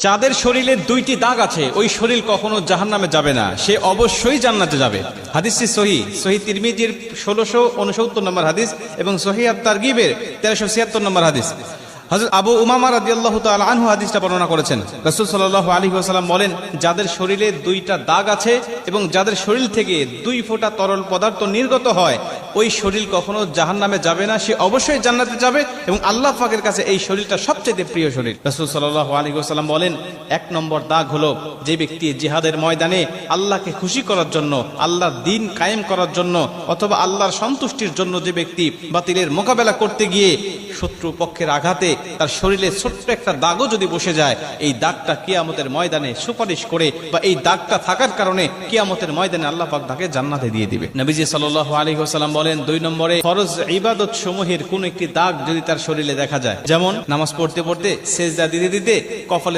যাদের শরীরে দুইটি দাগ আছে ওই শরীর কখনো জাহান্নামে যাবে না, সে অবশ্যই জান্নাতে যাবে। হাদিসটি সহিহ তিরমিজির 1669 নম্বর হাদিস এবং সহিহ আত-তারগিবের 1376 নম্বর হাদিস। হযরত আবু উমামা রাদিয়াল্লাহু তাআলা আনহু হাদিসটা বর্ণনা করেছেন। রাসূল সাল্লাল্লাহু আলাইহি ওয়াসাল্লাম বলেন, যাদের শরীরে দুইটা দাগ আছে এবং যাদের শরীর থেকে 2 ফোঁটা তরল পদার্থ নির্গত হয় ওই শরীর কখনো জাহান্নামে যাবে না, সে অবশ্যই জান্নাতে যাবে এবং আল্লাহ পাকের কাছে এই শরীরটা সবচেয়ে প্রিয় শরীর। রাসূল সাল্লাল্লাহু আলাইহি ওয়াসাল্লাম বলেন, 1 নম্বর দাগ হলো যে ব্যক্তি জিহাদের ময়দানে আল্লাহকে খুশি করার জন্য, আল্লাহর দ্বীন কায়েম করার জন্য অথবা আল্লাহর সন্তুষ্টির জন্য যে ব্যক্তি বাতিলের মোকাবেলা করতে গিয়ে শত্রু পক্ষের আঘাতে তার শরীরে ছোট্ট একটা দাগও যদি বসে যায়, এই দাগটা কিয়ামতের ময়দানে সুপারিশ করে বা এই দাগটা থাকার কারণে কিয়ামতের ময়দানে আল্লাহ পাক তাকে জান্নাতে দিয়ে দিবে। নবীজি সাল্লাল্লাহু আলাইহি ওয়াসাল্লাম বলেন, 2 নম্বরে ফরজ ইবাদত সমূহের কোন একটি দাগ যদি তার শরীরে দেখা যায়, যেমন নামাজ পড়তে পড়তে সেজদা দিতে দিতে কপালে